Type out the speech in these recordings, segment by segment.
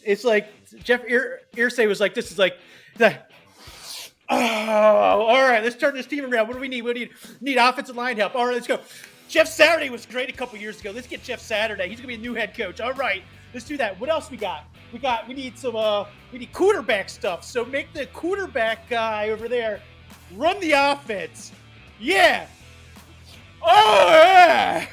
it's like Jeff Irsay was like, this is like the. Oh, all right. Let's turn this team around. What do we need? We need offensive line help. All right, let's go. Jeff Saturday was great a couple years ago. Let's get Jeff Saturday. He's gonna be a new head coach. All right, let's do that. What else we got? We need some we need quarterback stuff. So make the quarterback guy over there run the offense. Yeah. Oh yeah.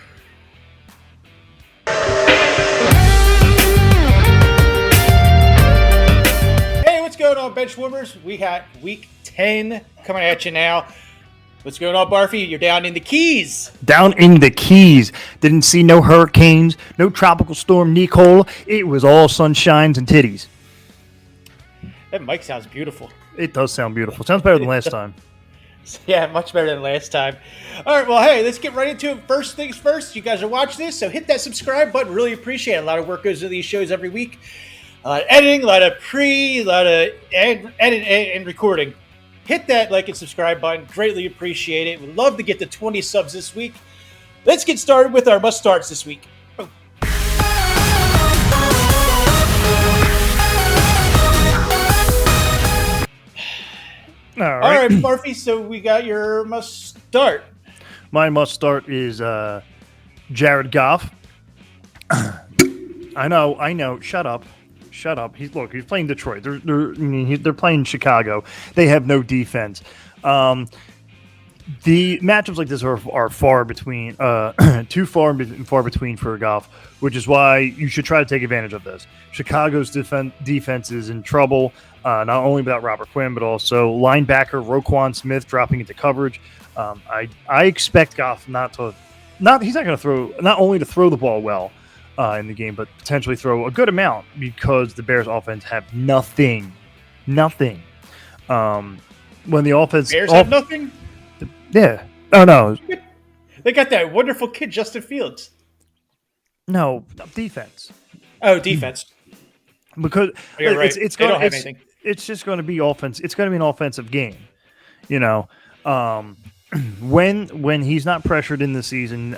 Hey, what's going on, bench warmers? We got week 10 coming at you now. What's going on, Barfy? You're down in the Keys. Down in the Keys. Didn't see no hurricanes, no tropical storm Nicole. It was all sunshines and titties. That mic sounds beautiful. It does sound beautiful. Sounds better than last time. Yeah, much better than last time. All right, well, hey, let's get right into it. First things first, you guys are watching this, so hit that subscribe button. Really appreciate it. A lot of work goes into these shows every week. A lot of editing, a lot of a lot of edit and recording. Hit that like and subscribe button. Greatly appreciate it. We'd love to get to 20 subs this week. Let's get started with our must-starts this week. Boom. All right, Barfy, so we got your must-start. My must-start is Jared Goff. I know. Shut up. He's playing Detroit. They're playing Chicago. They have no defense. The matchups like this are far between, too far between for Goff, which is why you should try to take advantage of this. Chicago's defense is in trouble, not only without Robert Quinn, but also linebacker Roquan Smith dropping into coverage. I expect Goff he's not going to throw, not only to throw the ball well in the game, but potentially throw a good amount because the Bears offense have nothing. When the offense Bears have nothing? Yeah. Oh, no. They got that wonderful kid, Justin Fields. No, defense. Oh, defense. Because you're right. It's they don't have anything. It's just going to be offense. It's going to be an offensive game. When he's not pressured in the season,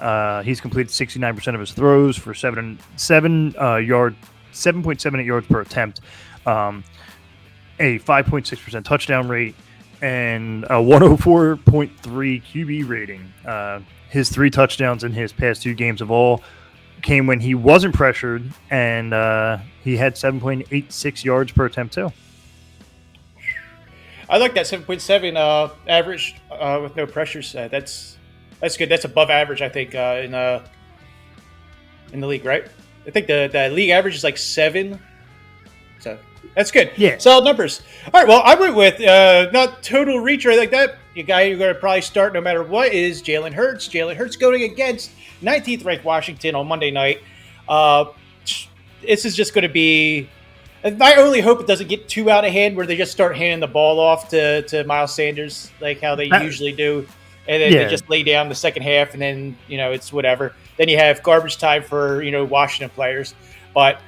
he's completed 69% of his throws for 7.78 yards per attempt, a 5.6% touchdown rate, and a 104.3 QB rating. His 3 touchdowns in his past 2 games of all came when he wasn't pressured, and he had 7.86 yards per attempt too. I like that 7.7 average with no pressures. That's good. That's above average, I think, in the league, right? I think the league average is like 7. So that's good. Yeah. Solid numbers. All right, well, I went with not total reach or anything like that. The guy you're going to probably start no matter what is Jalen Hertz. Jalen Hertz going against 19th ranked Washington on Monday night. This is just going to be... I only hope it doesn't get too out of hand where they just start handing the ball off to Miles Sanders like how they usually do. And then they just lay down the second half and then, it's whatever. Then you have garbage time for, Washington players. But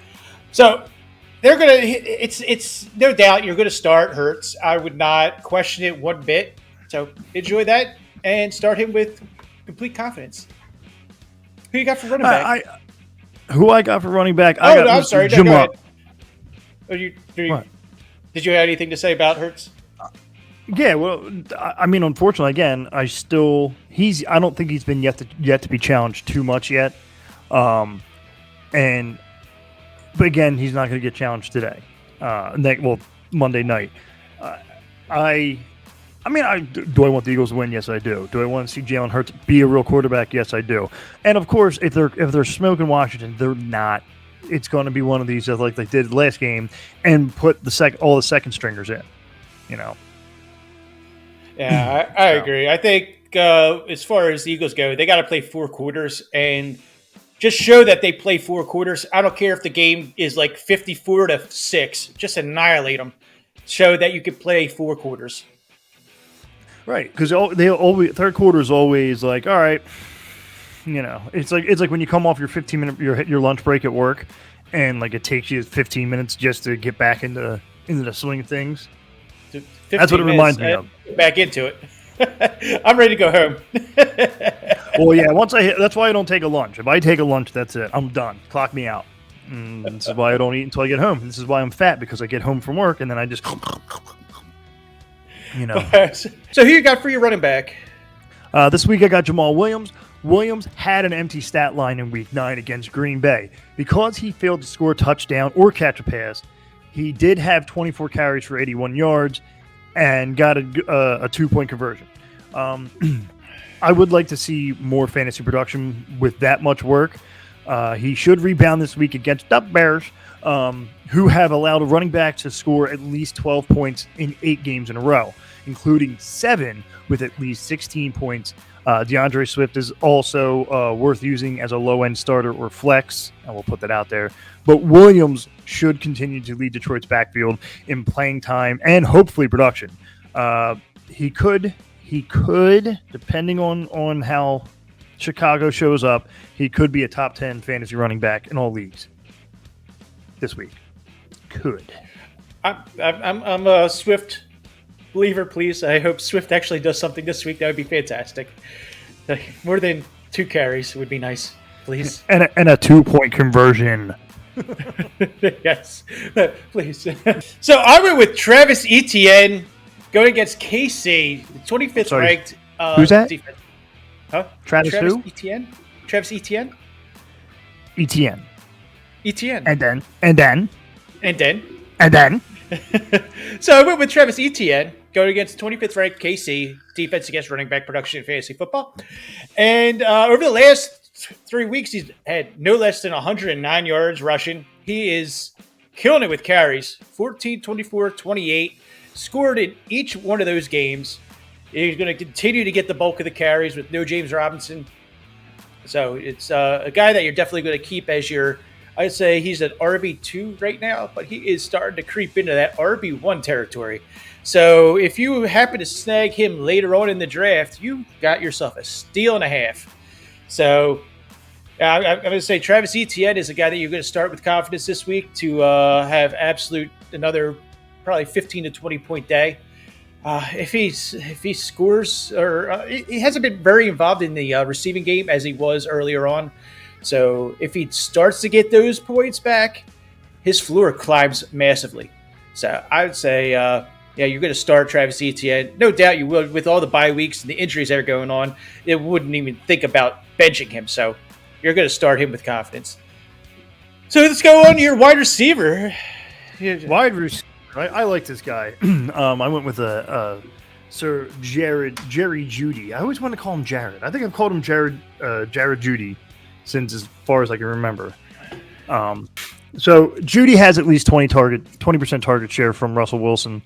so they're going to – it's no doubt you're going to start Hertz. I would not question it one bit. So enjoy that and start him with complete confidence. Who you got for running back? Who I got for running back? I'm sorry. Jamal. Go ahead. Did you have anything to say about Hertz? Yeah, well, I mean, unfortunately, again, I don't think he's been yet to be challenged too much yet, but again, he's not going to get challenged today. Monday night. Do I want the Eagles to win? Yes, I do. Do I want to see Jalen Hertz be a real quarterback? Yes, I do. And of course, if they're smoking Washington, they're not. It's going to be one of these like they did last game and put all the second stringers in, Yeah, I agree. I think as far as the Eagles go, they got to play 4 quarters and just show that they play 4 quarters. I don't care if the game is like 54-6. Just annihilate them. Show that you can play 4 quarters. Right, because they always third quarter is always like, all right. It's like when you come off your 15-minute your lunch break at work, and like it takes you 15 minutes just to get back into the swing of things. That's what it reminds me of. Back into it. I'm ready to go home. Well, yeah. That's why I don't take a lunch. If I take a lunch, that's it. I'm done. Clock me out. This is why I don't eat until I get home. This is why I'm fat, because I get home from work and then I just, So who you got for your running back? This week I got Jamal Williams. Williams had an empty stat line in Week 9 against Green Bay. Because he failed to score a touchdown or catch a pass, he did have 24 carries for 81 yards and got a 2-point conversion. I would like to see more fantasy production with that much work. He should rebound this week against the Bears, who have allowed a running back to score at least 12 points in 8 games in a row, including 7 with at least 16 points. DeAndre Swift is also worth using as a low-end starter or flex, and we'll put that out there. But Williams should continue to lead Detroit's backfield in playing time and hopefully production. He could, depending on how Chicago shows up, he could be a top 10 fantasy running back in all leagues this week. Could. I'm a Swift believer, please. I hope Swift actually does something this week. That would be fantastic. More than 2 carries would be nice, please. And a 2-point conversion. Yes, please. So I went with Travis Etienne going against KC, the 25th ranked. Who's that? Defense. Huh? Travis who? Etienne? Travis Etienne? Etienne. Etienne. And then. So I went with Travis Etienne going against 25th ranked KC, defense against running back production in fantasy football. And over the last 3 weeks, he's had no less than 109 yards rushing. He is killing it with carries, 14, 24, 28, scored in each one of those games. He's going to continue to get the bulk of the carries with no James Robinson. So it's a guy that you're definitely going to keep as your, I'd say he's at RB2 right now, but he is starting to creep into that RB1 territory. So if you happen to snag him later on in the draft, you got yourself a steal and a half. So I'm going to say Travis Etienne is a guy that you're going to start with confidence this week to have absolute another probably 15 to 20 point day. If he scores, or he hasn't been very involved in the receiving game as he was earlier on. So if he starts to get those points back, his floor climbs massively. So I would say, you're going to start Travis Etienne. No doubt you will. With all the bye weeks and the injuries that are going on, it wouldn't even think about benching him. So you're going to start him with confidence. So let's go on to your wide receiver. Wide receiver. I like this guy. I went with Sir Jerry Jeudy. I always want to call him Jared. I think I've called him Jared Jeudy since as far as I can remember. So Jeudy has at least 20% target share from Russell Wilson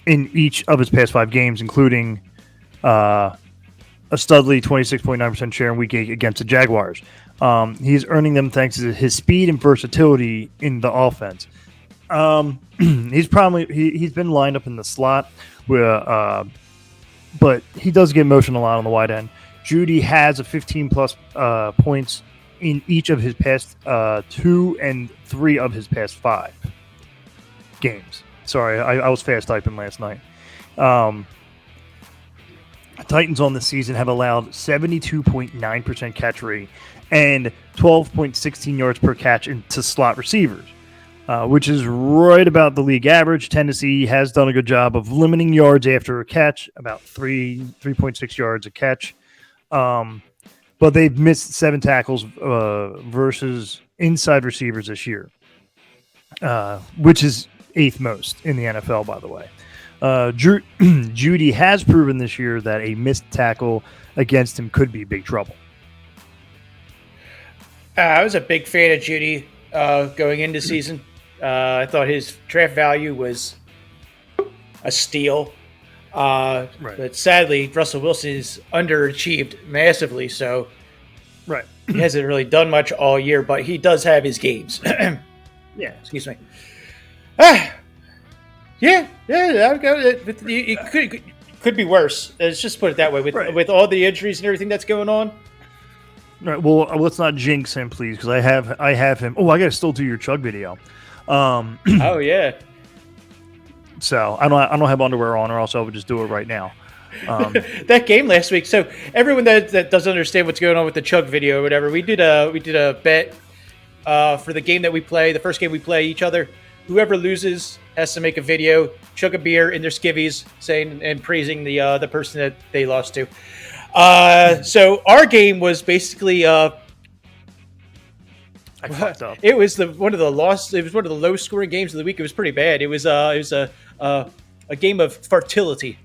in each of his past 5 games, including a studly 26.9% share in Week 8 against the Jaguars. He's earning them thanks to his speed and versatility in the offense. He's been lined up in the slot, but he does get motion a lot on the wide end. Jeudy has a 15 plus points in each of his past 2 and 3 of his past 5 games. Sorry, I was fast typing last night. Titans on the season have allowed 72.9% catch rate and 12.16 yards per catch into slot receivers. Which is right about the league average. Tennessee has done a good job of limiting yards after a catch, about 3.6 yards a catch. But they've missed 7 tackles versus inside receivers this year, which is 8th most in the NFL, by the way. Jeudy has proven this year that a missed tackle against him could be big trouble. I was a big fan of Jeudy going into season. I thought his draft value was a steal. Right. But sadly, Russell Wilson is underachieved massively, so right. He hasn't really done much all year, but he does have his games. Yeah. Excuse me. It could be worse. Let's just put it that way. With all the injuries and everything that's going on. All right. Well, let's not jinx him, please, because I have him. Oh, I got to still do your chug video. Oh yeah. So I don't have underwear on, or else I would just do it right now. That game last week. So everyone that doesn't understand what's going on with the chug video or whatever, we did a bet for the game that we play, the first game we play each other. Whoever loses has to make a video, chug a beer in their skivvies, saying and praising the person that they lost to. So our game was basically I fucked up. it was one of the low scoring games of the week. It was pretty bad. It was a game of fertility.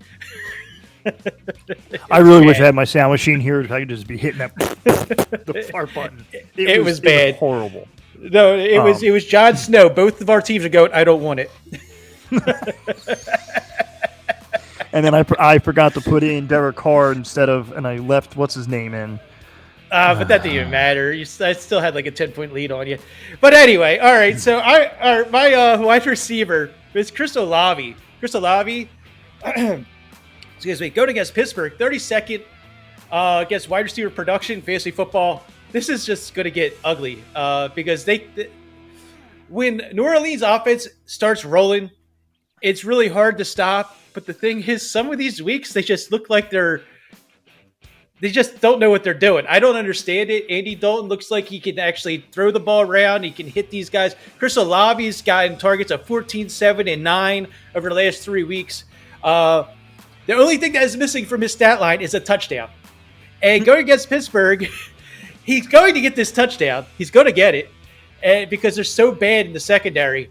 I really wish I had my sound machine here. If I could just be hitting that the fart button. It was bad. It was horrible. No, it was Jon Snow. Both of our teams are going, I don't want it. And then I forgot to put in Derek Carr instead of, and I left what's his name in. But that didn't even matter. I still had like a 10-point lead on you. But anyway, all right. So my wide receiver is Chris Olave. Chris Olave, excuse me, going against Pittsburgh, 32nd against wide receiver production, fantasy football. This is just going to get ugly because when New Orleans offense starts rolling, it's really hard to stop. But the thing is, some of these weeks, they just look like they just don't know what they're doing. I don't understand it. Andy Dalton looks like he can actually throw the ball around. He can hit these guys. Chris Olave's gotten targets of 14, 7, and 9 over the last 3 weeks. The only thing that is missing from his stat line is a touchdown. And going against Pittsburgh, he's going to get this touchdown. He's going to get it because they're so bad in the secondary.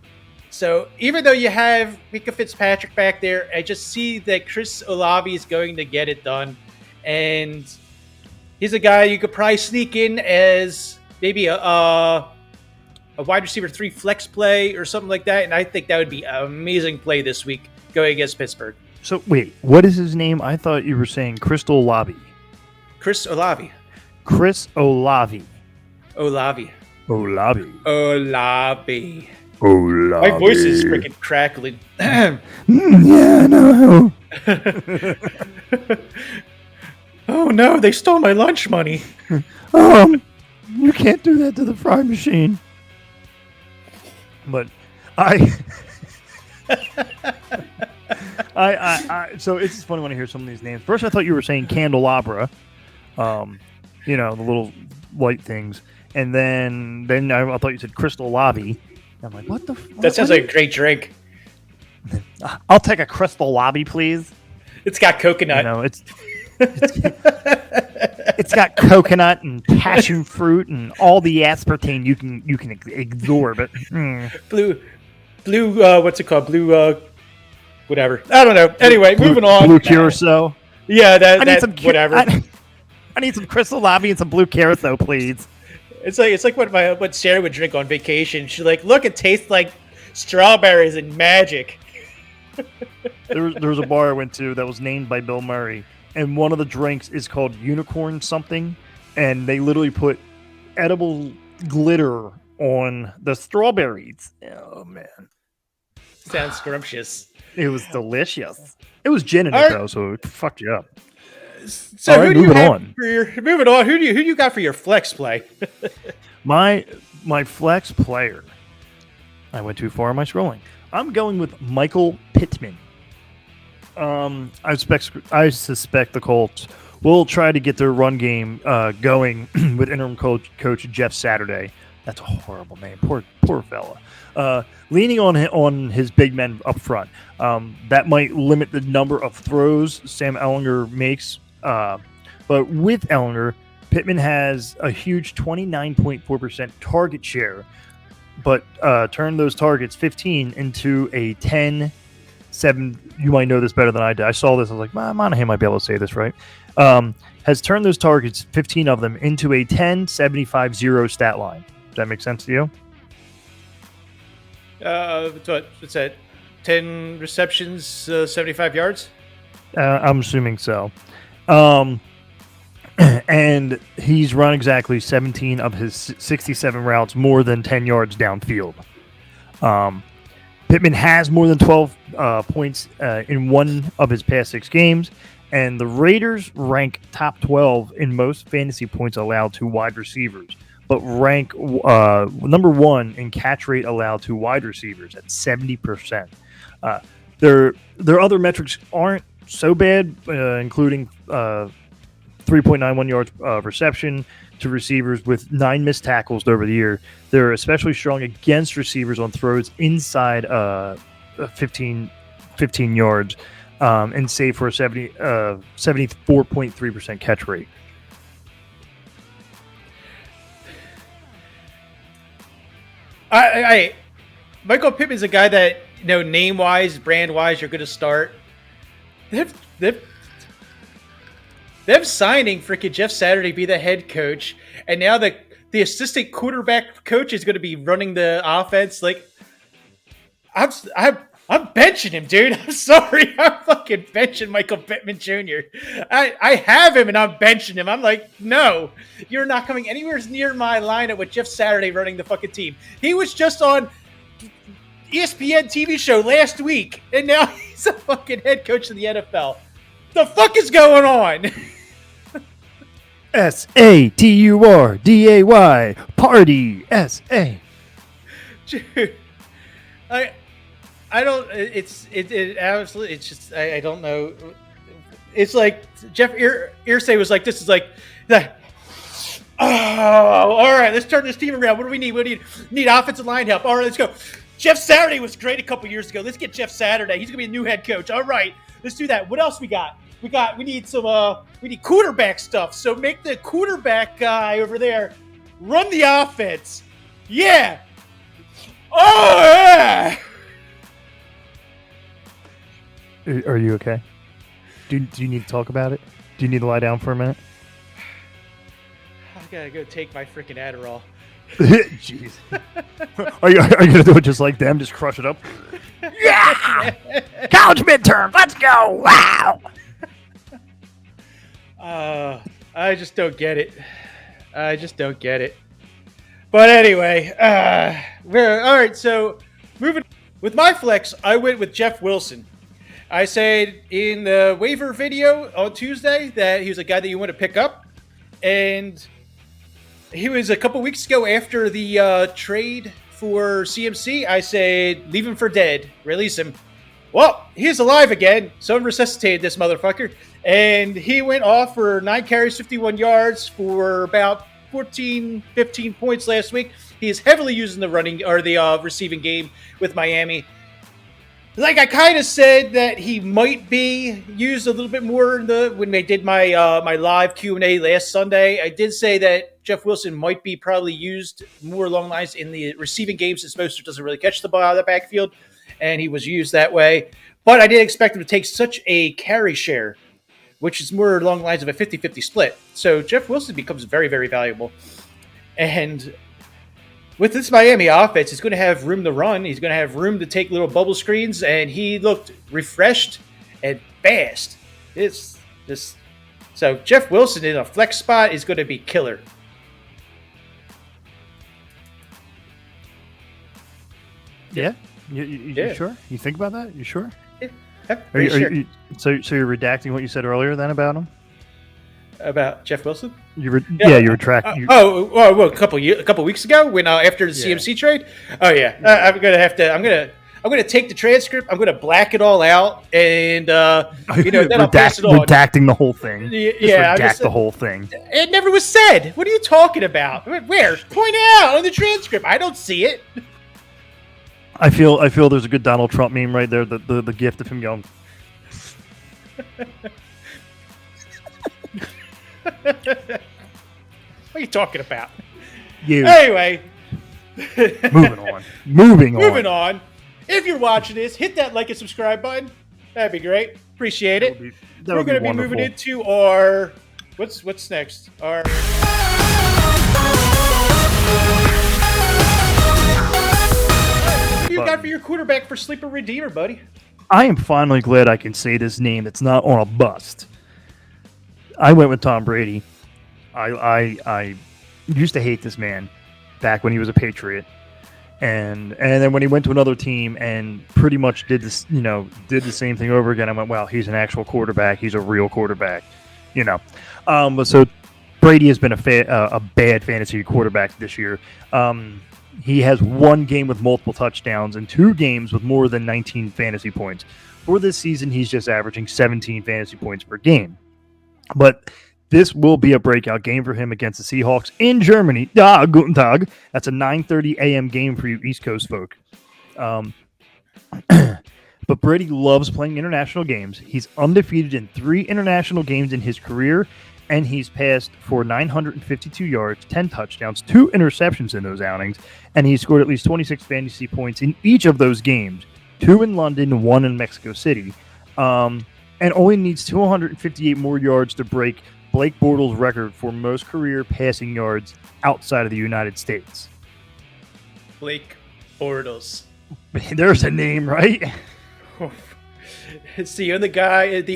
So even though you have Mika Fitzpatrick back there, I just see that Chris Olave is going to get it done. And he's a guy you could probably sneak in as maybe a wide receiver 3 flex play or something like that. And I think that would be an amazing play this week going against Pittsburgh. So wait, what is his name? I thought you were saying Crystal Olave. Chris Olave. Chris Olave. Olave. Olave. Olave. Olave. My voice is freaking crackling. Yeah, I know. Oh no, they stole my lunch money. You can't do that to the fry machine. But so it's just funny when I hear some of these names. First, I thought you were saying candelabra, the little white things, and then I thought you said crystal lobby. I'm like, what the? That sounds like a great drink. I'll take a crystal lobby, please. It's got coconut. It's got coconut and passion fruit and all the aspartame you can absorb it. Blue, what's it called? Blue, whatever. I don't know. Anyway, moving on. Blue curacao. Yeah, whatever. I need some crystal lobby and some blue curacao, please. It's like what Sarah would drink on vacation. She's like, look, it tastes like strawberries and magic. There was a bar I went to that was named by Bill Murray, and one of the drinks is called unicorn something, and they literally put edible glitter on the strawberries. Oh man, sounds scrumptious. It was delicious. It was gin in it though, so it fucked you up. So right, moving on. Who do you got for your flex play? my flex player. I went too far in my scrolling. I'm going with Michael Pittman. I suspect the Colts will try to get their run game going with interim coach Jeff Saturday. That's a horrible name. Poor fella. Leaning on his big men up front. That might limit the number of throws Sam Ehlinger makes. But with Ehlinger, Pittman has a huge 29.4% target share, but turned those targets 15 into a 10-7. You might know this better than I did. I saw this. I was like, Monahan might be able to say this right. Has turned those targets, 15 of them, into a 10-75-0 stat line. Does that make sense to you? What's that? 10 receptions, 75 yards? I'm assuming so. And he's run exactly 17 of his 67 routes more than 10 yards downfield. Pittman has more than 12 points in one of his past 6 games, and the Raiders rank top 12 in most fantasy points allowed to wide receivers, but rank number 1 in catch rate allowed to wide receivers at 70%. Their other metrics aren't so bad, including 3.91 yards reception to receivers with 9 missed tackles over the year. They're especially strong against receivers on throws inside 15 yards and save for a 74.3% catch rate. Michael Pittman's a guy that, name wise, brand wise, you're going to start. Them signing freaking Jeff Saturday to be the head coach, and now the assistant quarterback coach is going to be running the offense. Like, I'm benching him, dude. I'm sorry. I'm fucking benching Michael Pittman Jr. I have him and I'm benching him. I'm like, no, you're not coming anywhere near my lineup with Jeff Saturday running the fucking team. He was just on ESPN TV show last week, and now he's a fucking head coach in the NFL. The fuck is going on? SATURDAY party SA. Dude, I don't. It's absolutely. It's just I don't know. It's like Jeff Irsay was like, this is like, oh, all right, let's turn this team around. What do we need? We need offensive line help. All right, let's go. Jeff Saturday was great a couple years ago. Let's get Jeff Saturday. He's gonna be a new head coach. All right, let's do that. What else we got? We need some. We need quarterback stuff. So make the quarterback guy over there run the offense. Yeah. Oh yeah. Are you okay? Do you need to talk about it? Do you need to lie down for a minute? I gotta go take my freaking Adderall. Jeez. Are you gonna do it just like them? Just crush it up? Yeah! College midterm, let's go! Wow! I just don't get it. But anyway, all right. So moving with my flex, I went with Jeff Wilson. I said in the waiver video on Tuesday that he was a guy that you want to pick up, and he was a couple weeks ago after the trade for CMC. I said leave him for dead, release him. Well, he's alive again. Someone resuscitated this motherfucker, and he went off for 9 carries, 51 yards for about 14, 15 points last week. He is heavily used in the running or the receiving game with Miami. Like I kind of said that he might be used a little bit more when they did my my live Q&A last Sunday. I did say that Jeff Wilson might be probably used more along lines in the receiving games since Mostert doesn't really catch the ball out of the backfield, and he was used that way. But I didn't expect him to take such a carry share, which is more along the lines of a 50-50 split. So Jeff Wilson becomes very, very valuable. And with this Miami offense, he's going to have room to run. He's going to have room to take little bubble screens, and he looked refreshed and fast. It's just so Jeff Wilson in a flex spot is going to be killer. Yeah, you sure? You think about that? You sure? Yeah, sure. So you're redacting what you said earlier then about him? About Jeff Wilson? You retract. A couple weeks ago when after the CMC trade. Oh yeah, I'm gonna take the transcript. I'm gonna black it all out, and then I'll pass it on. Redacting the whole thing. Redact the whole thing. It never was said. What are you talking about? Where? Point it out on the transcript. I don't see it. I feel there's a good Donald Trump meme right there. The gift of him going. What are you talking about? You. Anyway. Moving on. If you're watching this, hit that like and subscribe button. That'd be great. Appreciate it. We're going to be moving into our what's next? Our what do you got for your quarterback for Sleeper Redeemer, buddy? I am finally glad I can say this name. It's not on a bust. I went with Tom Brady. I used to hate this man back when he was a Patriot, and then when he went to another team and pretty much did the same thing over again, I went, wow, he's an actual quarterback. He's a real quarterback, But so Brady has been a bad fantasy quarterback this year. He has one game with multiple touchdowns and 2 games with more than 19 fantasy points. For this season, he's just averaging 17 fantasy points per game. But this will be a breakout game for him against the Seahawks in Germany. Guten Tag. That's a 9:30 a.m. game for you East Coast folk. But Brady loves playing international games. He's undefeated in 3 international games in his career, and he's passed for 952 yards, 10 touchdowns, 2 interceptions in those outings, and he scored at least 26 fantasy points in each of those games, 2 in London, 1 in Mexico City, and only needs 258 more yards to break Blake Bortles' record for most career passing yards outside of the United States. Blake Bortles. There's a name, right? It's the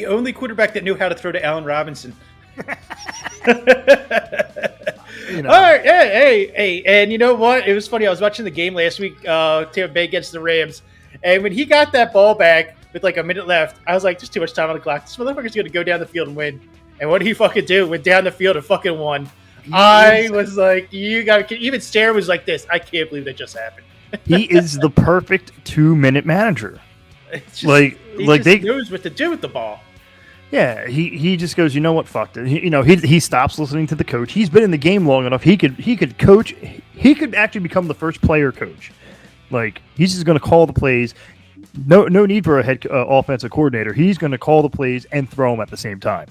only quarterback that knew how to throw to Allen Robinson. You know. All right, hey, and you know what? It was funny. I was watching the game last week, Tampa Bay against the Rams, and when he got that ball back with like a minute left, I was like, "There's too much time on the clock. This motherfucker's going to go down the field and win." And what did he fucking do? Went down the field and fucking won. I was like, "You got." Even Stair was like this. I can't believe that just happened. He is the perfect 2-minute manager. It's just, they knows what to do with the ball. Yeah, he just goes, you know what, fuck it. He stops listening to the coach. He's been in the game long enough. He could coach. He could actually become the first player coach. Like, he's just going to call the plays. No need for a head offensive coordinator. He's going to call the plays and throw them at the same time.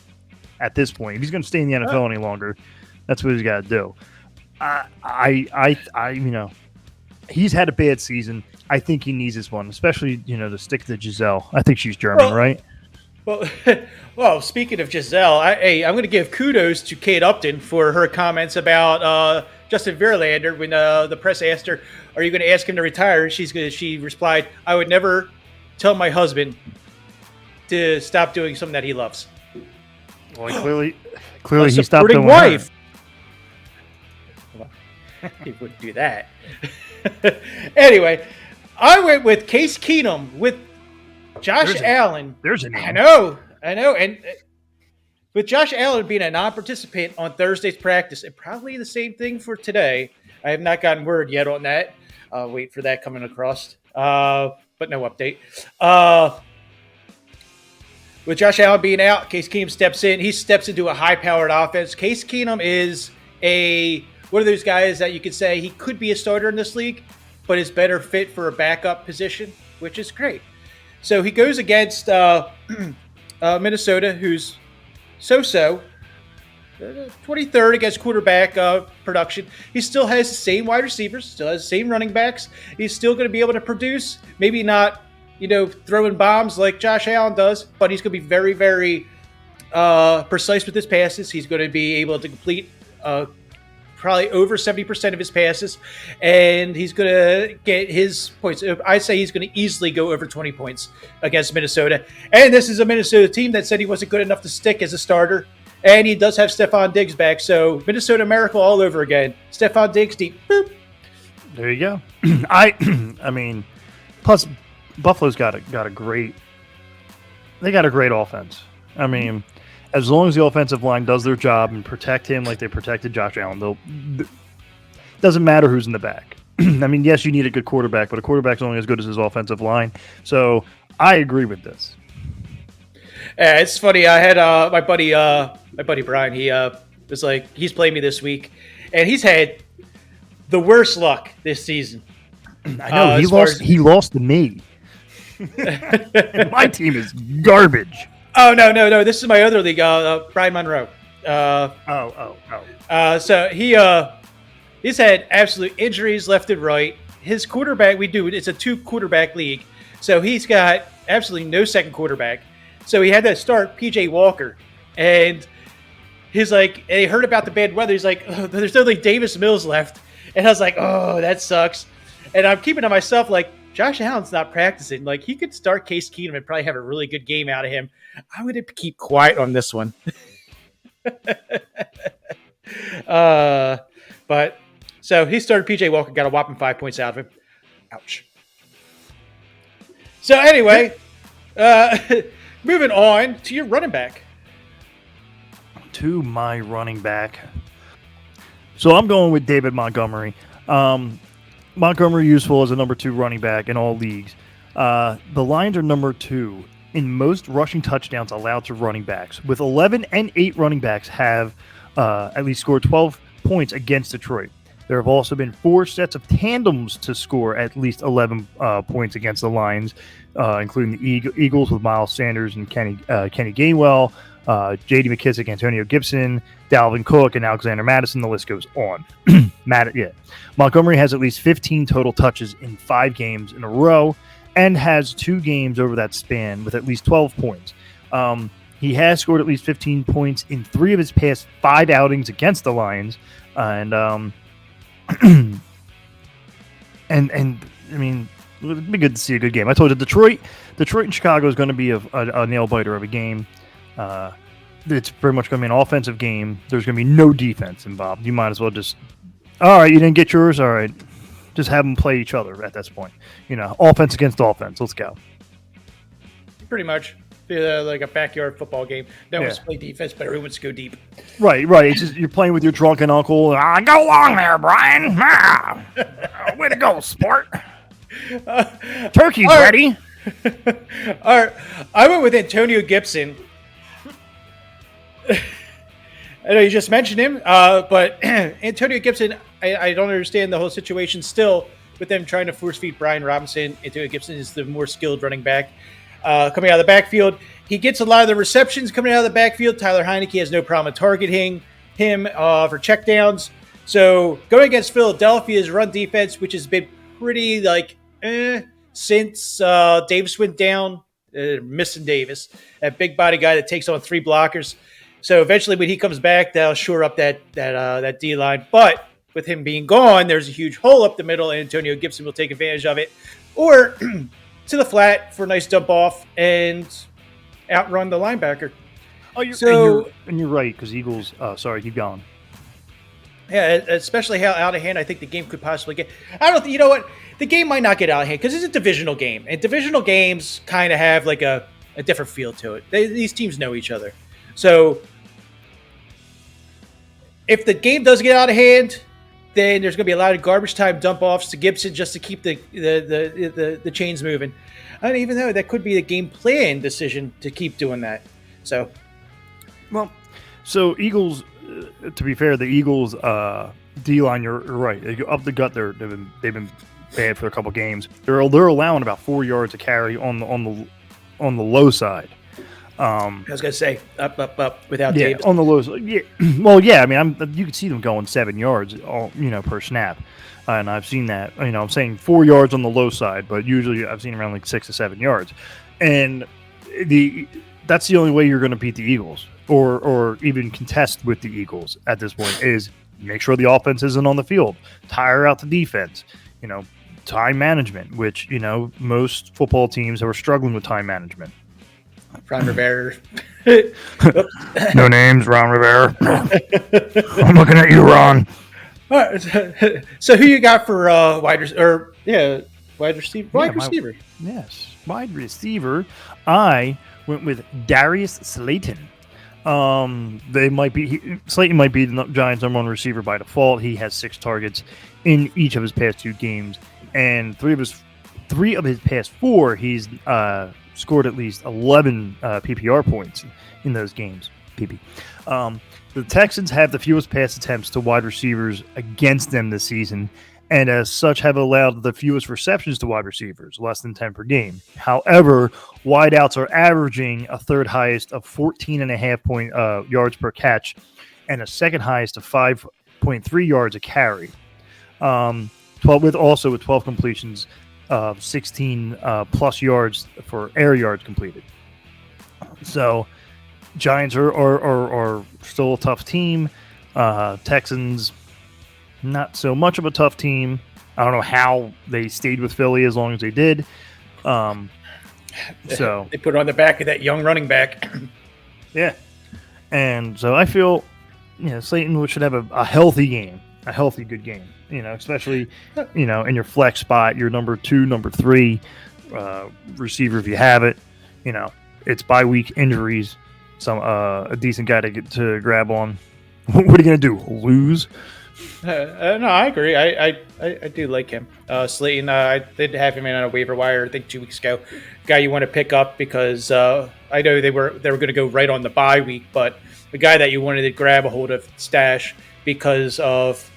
At this point, if he's going to stay in the NFL any longer, that's what he's got to do. He's had a bad season. I think he needs this one, especially to stick to Giselle. I think she's German, right? Well, speaking of Giselle, I'm going to give kudos to Kate Upton for her comments about Justin Verlander when the press asked her, "Are you going to ask him to retire?" She replied, "I would never tell my husband to stop doing something that he loves." Well, clearly he stopped doing wife. Well, he wouldn't do that. Anyway, I went with Case Keenum with Josh Allen. There's a name. I know. And with Josh Allen being a non-participant on Thursday's practice, and probably the same thing for today. I have not gotten word yet on that. Wait for that coming across. But no update. With Josh Allen being out, Case Keenum steps in. He steps into a high-powered offense. Case Keenum is one of those guys that you could say he could be a starter in this league, but is better fit for a backup position, which is great. So he goes against Minnesota, who's so-so, 23rd against quarterback production. He still has the same wide receivers, still has the same running backs. He's still going to be able to produce, maybe not, throwing bombs like Josh Allen does, but he's going to be very, very precise with his passes. He's going to be able to complete probably over 70% of his passes, and he's going to get his points. I say he's going to easily go over 20 points against Minnesota. And this is a Minnesota team that said he wasn't good enough to stick as a starter, and he does have Stephon Diggs back. So Minnesota miracle all over again. Stephon Diggs deep. Boop. There you go. I mean, plus Buffalo's got a great offense. I mean, as long as the offensive line does their job and protect him like they protected Josh Allen, doesn't matter who's in the back. I mean, yes, you need a good quarterback, but a quarterback's only as good as his offensive line. So I agree with this. Yeah, it's funny. I had my buddy Brian. He was like, he's playing me this week, and he's had the worst luck this season. I know he lost to me. My team is garbage. Oh, no. This is my other league, Brian Monroe. So he's had absolute injuries left and right. His quarterback, it's a 2-quarterback league. So he's got absolutely no second quarterback. So he had to start P.J. Walker. And he's like, and he heard about the bad weather. He's like, oh, there's only Davis Mills left. And I was like, oh, that sucks. And I'm keeping to myself like, Josh Allen's not practicing. Like, he could start Case Keenum and probably have a really good game out of him. I'm going to keep quiet on this one. But so he started PJ Walker, got a whopping 5 points out of him. Ouch. So anyway, moving on to your running back. To my running back. So I'm going with David Montgomery. Montgomery useful as a number 2 running back in all leagues. The Lions are number 2 in most rushing touchdowns allowed to running backs, with 11 and 8 running backs have at least scored 12 points against Detroit. There have also been 4 sets of tandems to score at least 11 points against the Lions, including the Eagles with Miles Sanders and Kenny Gainwell, J.D. McKissick, Antonio Gibson, Dalvin Cook, and Alexander Madison. The list goes on. Montgomery has at least 15 total touches in 5 games in a row and has 2 games over that span with at least 12 points. He has scored at least 15 points in 3 of his past 5 outings against the Lions. And I mean, it would be good to see a good game. I told you Detroit and Chicago is going to be a nail biter of a game. It's pretty much going to be an offensive game. There's going to be no defense involved. You might as well just, all right, you didn't get yours. All right, just have them play each other at this point. Offense against offense. Let's go. Pretty much. Like a backyard football game. No one's play defense, but everyone's go deep. Right. It's just you're playing with your drunken uncle. Go along there, Brian. Way to go, sport. Turkey's ready. All right. I went with Antonio Gibson. I know you just mentioned him, but Antonio Gibson, I don't understand the whole situation still with them trying to force feed Brian Robinson. Antonio Gibson is the more skilled running back. Coming out of the backfield. He gets a lot of the receptions coming out of the backfield. Tyler Heineke has no problem targeting him for checkdowns. So going against Philadelphia's run defense, which has been pretty since Davis went down, missing Davis, that big body guy that takes on 3 blockers. So eventually when he comes back, that'll shore up that D line. But with him being gone, there's a huge hole up the middle, and Antonio Gibson will take advantage of it. Or to the flat for a nice dump off and outrun the linebacker. You're right, because Eagles. Sorry, keep going. Yeah, especially how out of hand I think the game could possibly get. I don't. You know what? The game might not get out of hand because it's a divisional game, and divisional games kind of have like a different feel to it. These teams know each other, so if the game does get out of hand, then there's going to be a lot of garbage time dump offs to Gibson just to keep the chains moving. And even though that could be a game plan decision to keep doing that. So Eagles, to be fair, the Eagles D-line, you're right. They go up the gut. They've been bad for a couple games. They're allowing about 4 yards a carry on the low side. I was gonna say up without Davis on the low side. Yeah, well, yeah. I mean, you can see them going 7 yards, per snap, and I've seen that. I'm saying 4 yards on the low side, but usually I've seen around like 6 to 7 yards, and that's the only way you're going to beat the Eagles, or even contest with the Eagles at this point is make sure the offense isn't on the field, tire out the defense, time management, which most football teams are struggling with time management. Ron Rivera. No names, Ron Rivera. I'm looking at you, Ron. All right. So who you got for wide receiver? Wide receiver. Yes, wide receiver. I went with Darius Slayton. Slayton might be the Giants' number 1 receiver by default. He has 6 targets in each of his past 2 games, and three of his past 4, he's scored at least 11 PPR points in those games. The Texans have the fewest pass attempts to wide receivers against them this season, and as such have allowed the fewest receptions to wide receivers, less than 10 per game. However, wideouts are averaging a third highest of 14.5 yards per catch and a second highest of 5.3 yards a carry. 12 completions of 16 plus yards for air yards completed. So Giants are still a tough team. Texans, not so much of a tough team. I don't know how they stayed with Philly as long as they did. So they put on the back of that young running back. Yeah. And so I feel, Slayton should have a healthy game, a healthy, good game. Especially, in your flex spot, your number 2, number 3 receiver if you have it. It's bye week injuries. A decent guy to grab on. What are you gonna do? Lose? No, I agree. I do like him. Slayton, I did have him in on a waiver wire, I think 2 weeks ago. Guy you want to pick up because I know they were going to go right on the bye week, but the guy that you wanted to grab a hold of stash because of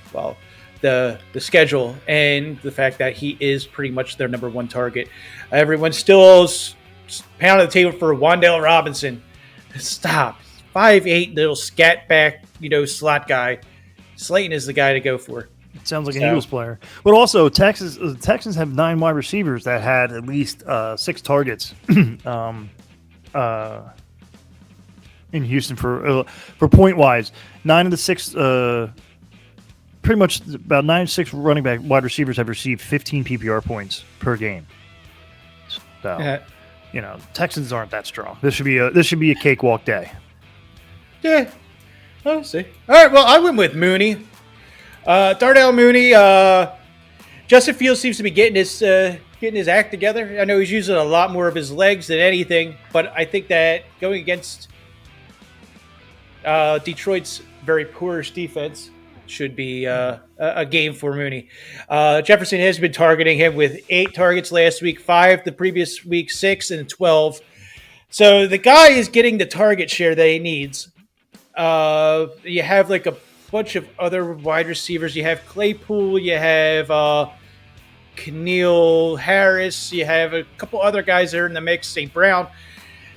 the schedule and the fact that he is pretty much their number one target. Everyone still pounding the table for Wan'Dale Robinson. Stop. 5'8", little scat back, slot guy. Slayton is the guy to go for. It sounds like an Eagles player. But also, the Texans have 9 wide receivers that had at least 6 targets in Houston for point wise. 9 of the 6, pretty much about 9 of 6 running back wide receivers have received 15 PPR points per game. So, Texans aren't that strong. This should be a cakewalk day. Yeah, I'll see. All right, well, I went with Mooney. Darnell Mooney. Justin Fields seems to be getting his act together. I know he's using a lot more of his legs than anything, but I think that going against Detroit's very poorish defense should be a game for Mooney. Jefferson has been targeting him with 8 targets last week, 5 the previous week, 6 and 12. So the guy is getting the target share that he needs. You have like a bunch of other wide receivers. You have Claypool, you have Keneal Harris, you have a couple other guys there in the mix, St. Brown.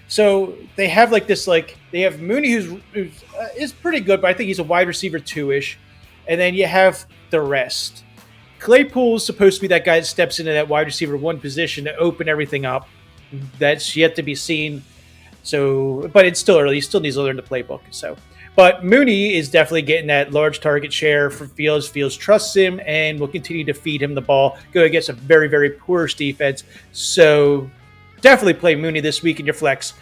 So they have they have Mooney who's is pretty good, but I think he's a wide receiver 2-ish. And then you have the rest. Claypool is supposed to be that guy that steps into that wide receiver 1 position to open everything up. That's yet to be seen. So, but it's still early. He still needs to learn the playbook. So, but Mooney is definitely getting that large target share for Fields. Fields trusts him and will continue to feed him the ball. Go against a very, very poor defense. So, definitely play Mooney this week in your flex.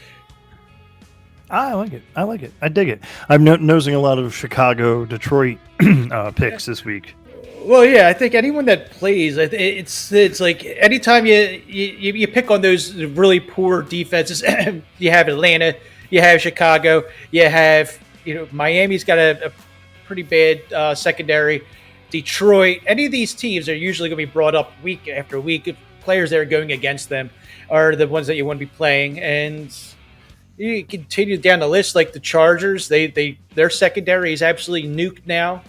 I like it. I dig it. I'm nosing a lot of Chicago, Detroit picks this week. Well, yeah, I think anyone that plays, it's like anytime you pick on those really poor defenses, you have Atlanta, you have Chicago, you have Miami's got a pretty bad secondary. Detroit, any of these teams are usually going to be brought up week after week. Players that are going against them are the ones that you want to be playing, and you continue down the list like the Chargers. Their secondary is absolutely nuked now.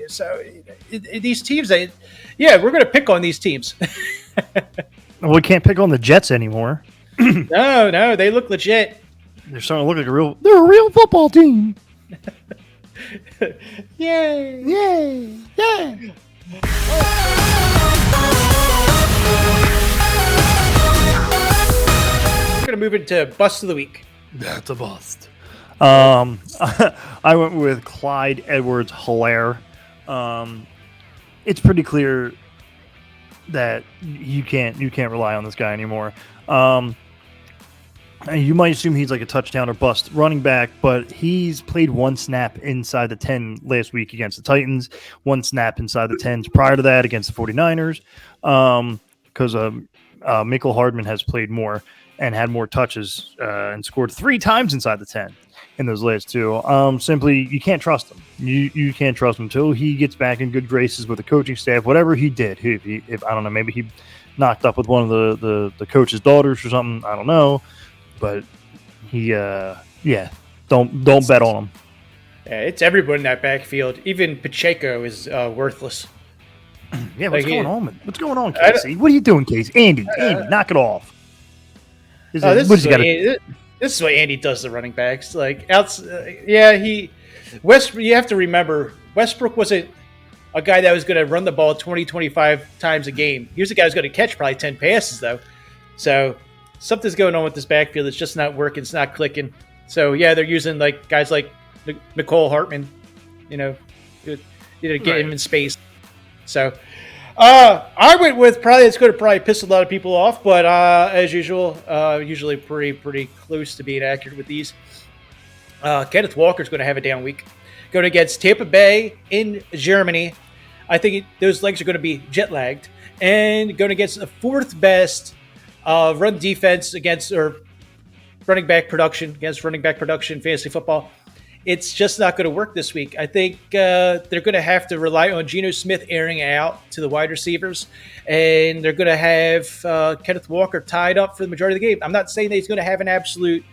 So these teams, we're going to pick on these teams. We can't pick on the Jets anymore. No, they look legit. They're starting to look like they're a real football team. Yay! Yay! Yeah! We're going to move into Bust of the Week. That's a bust. I went with Clyde Edwards-Helaire. It's pretty clear that you can't rely on this guy anymore. You might assume he's like a touchdown or bust running back, but he's played 1 snap inside the 10 last week against the Titans, 1 snap inside the 10s prior to that against the 49ers, because Mecole Hardman has played more and had more touches and scored 3 times inside the 10 in those last 2. Simply, you can't trust him. You can't trust him until he gets back in good graces with the coaching staff. Whatever he did, if I don't know, maybe he knocked up with one of the coach's daughters or something. I don't know, but he, don't bet on him. Yeah, it's everyone in that backfield. Even Pacheco is worthless. Yeah, what's going on? What's going on, Casey? What are you doing, Casey? Andy, knock it off. This is what Andy does to running backs. You have to remember, Westbrook wasn't a guy that was going to run the ball 20, 25 times a game. He was a guy who's going to catch probably 10 passes, though. So something's going on with this backfield. It's just not working. It's not clicking. So, yeah, they're using guys like Mecole Hardman, get him in space. So I went with it's going to probably piss a lot of people off, but as usual, usually pretty close to being accurate with these. Kenneth Walker's going to have a down week. Going against Tampa Bay in Germany. I think those legs are going to be jet lagged. And going against the 4th best run defense against running back production fantasy football it's just not going to work this week. I think they're going to have to rely on Geno Smith airing out to the wide receivers, and they're going to have Kenneth Walker tied up for the majority of the game. I'm not saying that he's going to have an absolute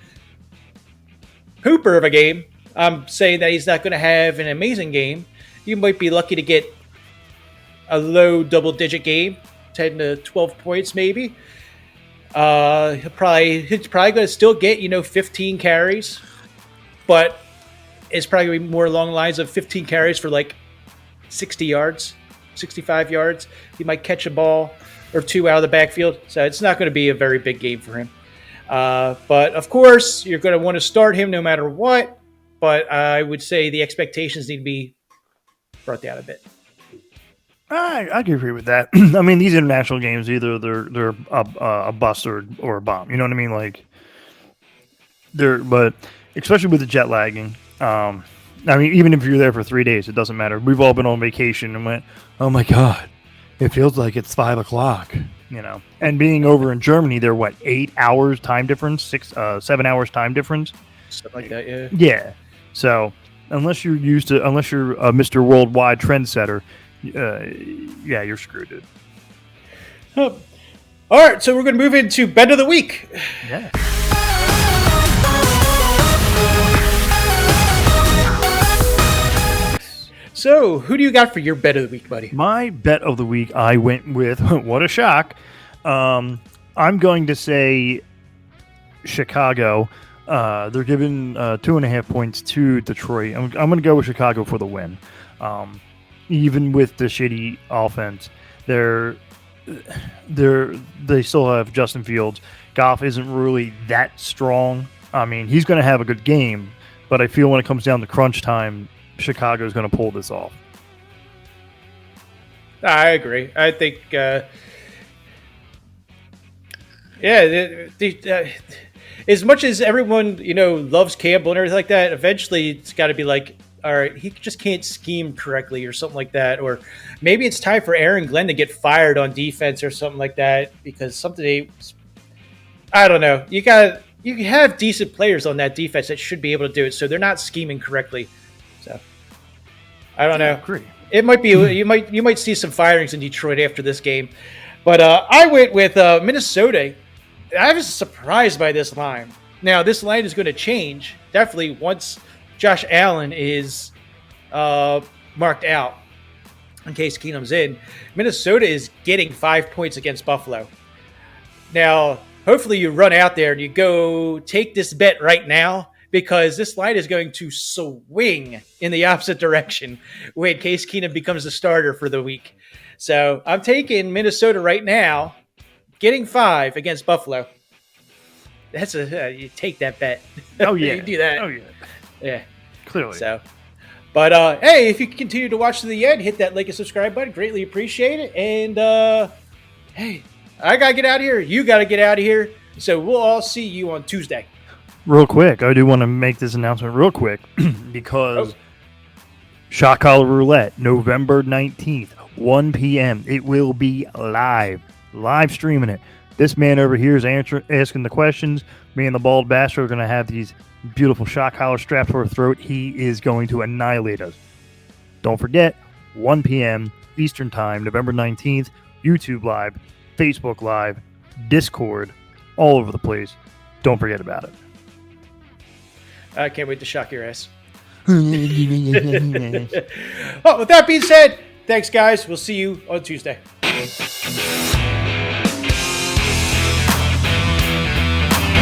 pooper of a game. I'm saying that he's not going to have an amazing game. You might be lucky to get a low double-digit game, 10 to 12 points maybe. He's probably going to still get 15 carries, but it's probably going to be more along the lines of 15 carries for like 60 yards, 65 yards. He might catch a ball or two out of the backfield, so it's not going to be a very big game for him. But of course, you're going to want to start him no matter what. But I would say the expectations need to be brought down a bit. I can agree with that. I mean, these international games, either they're a bust or a bomb. You know what I mean? Like but especially with the jet lagging. I mean, even if you're there for 3 days, it doesn't matter. We've all been on vacation and went, oh my God, it feels like it's 5 o'clock, and being over in Germany, they're 8 hours time difference, 7 hours time difference. Something like that. Yeah. Yeah. So unless you're a Mr. Worldwide trendsetter, you're screwed, dude. All right. So we're going to move into bet of the week. Yeah. So, who do you got for your bet of the week, buddy? My bet of the week, I went with, what a shock. I'm going to say Chicago. They're giving 2.5 points to Detroit. I'm going to go with Chicago for the win. Even with the shitty offense, they still have Justin Fields. Goff isn't really that strong. I mean, he's going to have a good game, but I feel when it comes down to crunch time, Chicago is going to pull this off. I agree. I think, as much as everyone loves Campbell and everything like that, eventually it's got to be like, all right, he just can't scheme correctly or something like that, or maybe it's time for Aaron Glenn to get fired on defense or something like that because I don't know. You have decent players on that defense that should be able to do it, so they're not scheming correctly. So I don't know. Agree. It might be you might see some firings in Detroit after this game, but I went with Minnesota. I was surprised by this line. Now this line is going to change definitely once Josh Allen is marked out. In case Keenum's in, Minnesota is getting 5 points against Buffalo. Now, hopefully you run out there and you go take this bet right now, because this line is going to swing in the opposite direction when Case Keenum becomes the starter for the week. So I'm taking Minnesota right now, getting 5 against Buffalo. That's you take that bet. Oh yeah, you do that. Oh yeah, yeah, clearly. So, but hey, if you continue to watch to the end, hit that like and subscribe button. Greatly appreciate it. And hey, I gotta get out of here. You gotta get out of here. So we'll all see you on Tuesday. Real quick, I do want to make this announcement real quick because Shot Collar Roulette, November 19th, 1 p.m. It will be live streaming it. This man over here is asking the questions. Me and the Bald Bastard are going to have these beautiful shot collar strapped to our throat. He is going to annihilate us. Don't forget, 1 p.m. Eastern Time, November 19th, YouTube Live, Facebook Live, Discord, all over the place. Don't forget about it. I can't wait to shock your ass. Well, with that being said, thanks, guys. We'll see you on Tuesday.